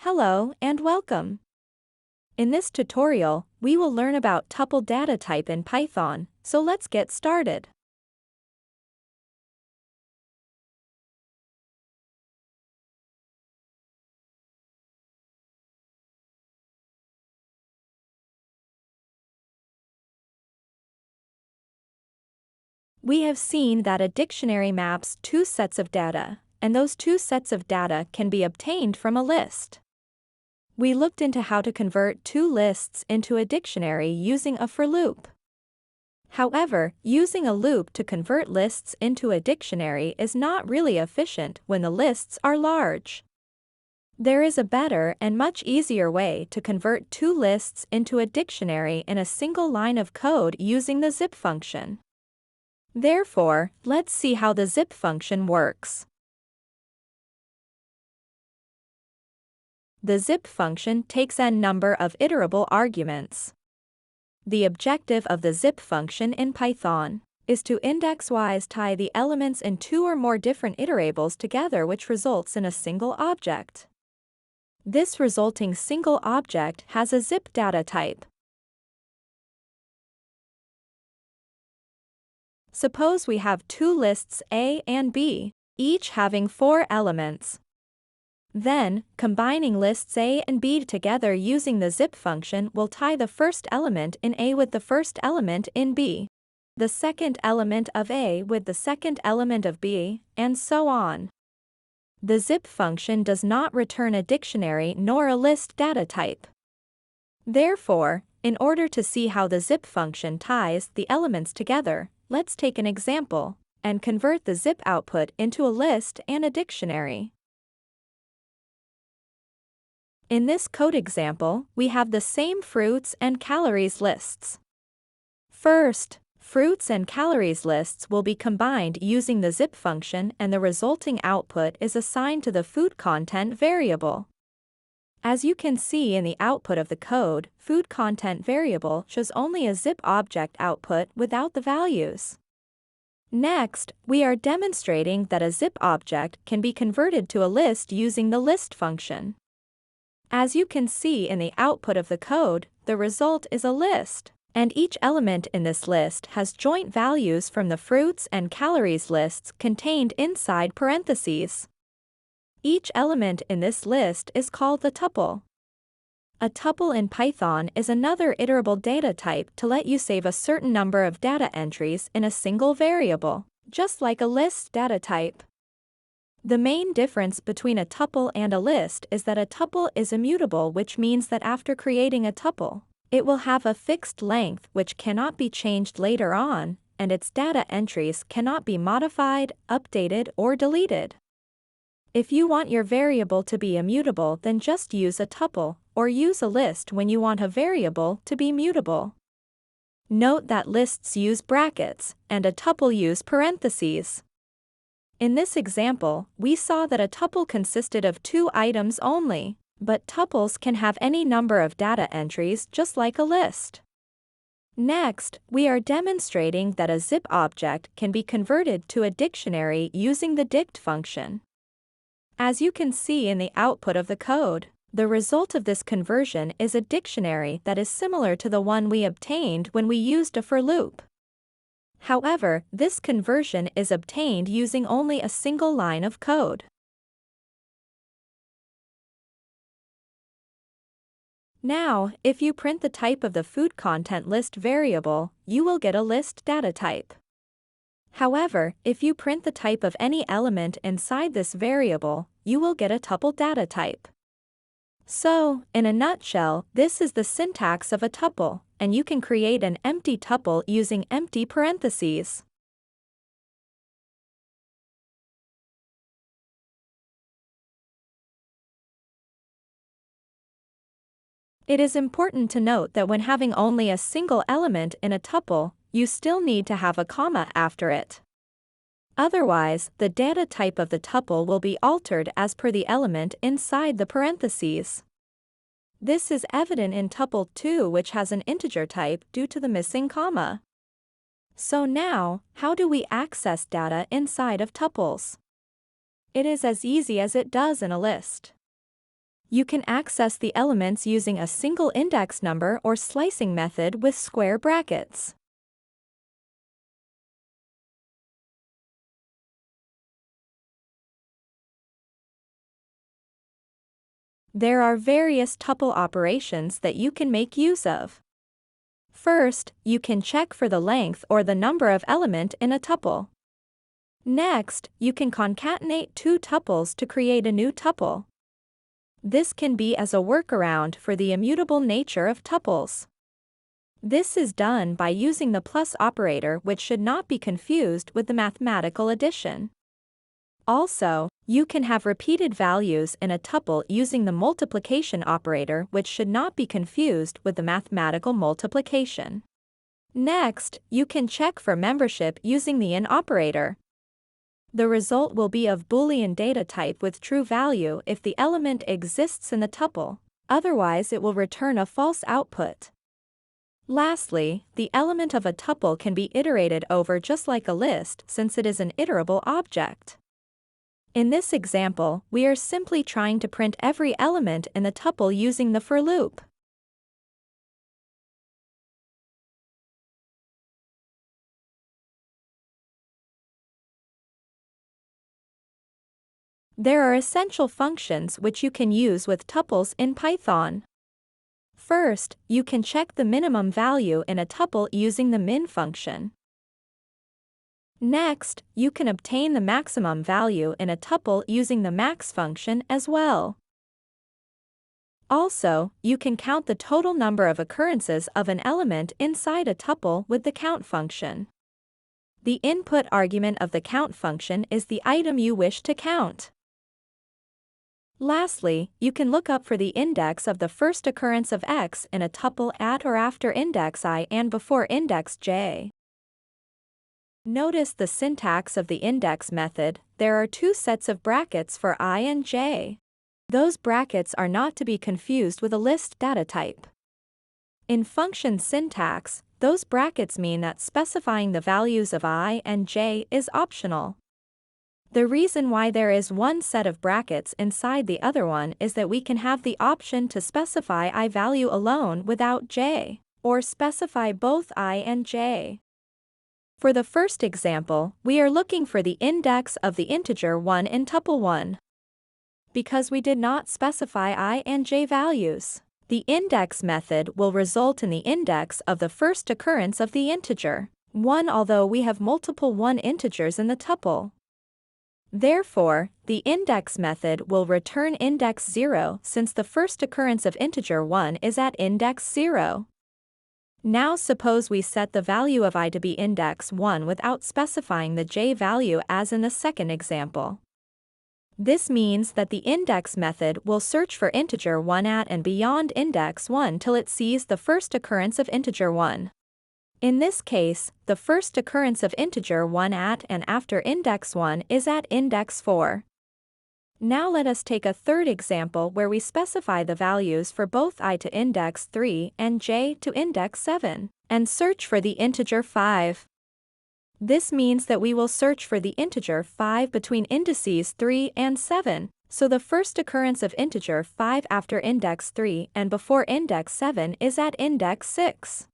Hello and welcome. In this tutorial, we will learn about tuple data type in Python, so let's get started. We have seen that a dictionary maps two sets of data, and those two sets of data can be obtained from a list. We looked into how to convert two lists into a dictionary using a for loop. However, using a loop to convert lists into a dictionary is not really efficient when the lists are large. There is a better and much easier way to convert two lists into a dictionary in a single line of code using the zip function. Therefore, let's see how the zip function works. The zip function takes n number of iterable arguments. The objective of the zip function in Python is to index-wise tie the elements in two or more different iterables together, which results in a single object. This resulting single object has a zip data type. Suppose we have two lists A and B, each having 4 elements. Then, combining lists A and B together using the zip function will tie the first element in A with the first element in B, the second element of A with the second element of B, and so on. The zip function does not return a dictionary nor a list data type. Therefore, in order to see how the zip function ties the elements together, let's take an example and convert the zip output into a list and a dictionary. In this code example, we have the same fruits and calories lists. First, fruits and calories lists will be combined using the zip function, and the resulting output is assigned to the food content variable. As you can see in the output of the code, food content variable shows only a zip object output without the values. Next, we are demonstrating that a zip object can be converted to a list using the list function. As you can see in the output of the code, the result is a list, and each element in this list has joint values from the fruits and calories lists contained inside parentheses. Each element in this list is called the tuple. A tuple in Python is another iterable data type to let you save a certain number of data entries in a single variable, just like a list data type. The main difference between a tuple and a list is that a tuple is immutable, which means that after creating a tuple, it will have a fixed length which cannot be changed later on, and its data entries cannot be modified, updated, or deleted. If you want your variable to be immutable, then just use a tuple, or use a list when you want a variable to be mutable. Note that lists use brackets, and a tuple use parentheses. In this example, we saw that a tuple consisted of 2 items only, but tuples can have any number of data entries just like a list. Next, we are demonstrating that a zip object can be converted to a dictionary using the dict function. As you can see in the output of the code, the result of this conversion is a dictionary that is similar to the one we obtained when we used a for loop. However, this conversion is obtained using only a single line of code. Now, if you print the type of the food content list variable, you will get a list data type. However, if you print the type of any element inside this variable, you will get a tuple data type. So, in a nutshell, this is the syntax of a tuple, and you can create an empty tuple using empty parentheses. It is important to note that when having only a single element in a tuple, you still need to have a comma after it. Otherwise, the data type of the tuple will be altered as per the element inside the parentheses. This is evident in tuple 2, which has an integer type due to the missing comma. So now, how do we access data inside of tuples? It is as easy as it does in a list. You can access the elements using a single index number or slicing method with square brackets. There are various tuple operations that you can make use of. First, you can check for the length or the number of element in a tuple. Next, you can concatenate two tuples to create a new tuple. This can be as a workaround for the immutable nature of tuples. This is done by using the plus operator, which should not be confused with the mathematical addition. Also, you can have repeated values in a tuple using the multiplication operator, which should not be confused with the mathematical multiplication. Next, you can check for membership using the in operator. The result will be of Boolean data type with true value if the element exists in the tuple, otherwise it will return a false output. Lastly, the element of a tuple can be iterated over just like a list since it is an iterable object. In this example, we are simply trying to print every element in the tuple using the for loop. There are essential functions which you can use with tuples in Python. First, you can check the minimum value in a tuple using the min function. Next, you can obtain the maximum value in a tuple using the max function as well. Also, you can count the total number of occurrences of an element inside a tuple with the count function. The input argument of the count function is the item you wish to count. Lastly, you can look up for the index of the first occurrence of x in a tuple at or after index I and before index j. Notice the syntax of the index method. There are two sets of brackets for I and j. Those brackets are not to be confused with a list data type. In function syntax, those brackets mean that specifying the values of I and j is optional. The reason why there is one set of brackets inside the other one is that we can have the option to specify I value alone without j, or specify both I and j. For the first example, we are looking for the index of the integer 1 in tuple 1. Because we did not specify I and j values, the index method will result in the index of the first occurrence of the integer 1, although we have multiple 1 integers in the tuple. Therefore, the index method will return index 0 since the first occurrence of integer 1 is at index 0. Now suppose we set the value of I to be index 1 without specifying the j value as in the second example. This means that the index method will search for integer 1 at and beyond index 1 till it sees the first occurrence of integer 1. In this case, the first occurrence of integer 1 at and after index 1 is at index 4. Now let us take a third example where we specify the values for both I to index 3 and j to index 7, and search for the integer 5. This means that we will search for the integer 5 between indices 3 and 7, so the first occurrence of integer 5 after index 3 and before index 7 is at index 6.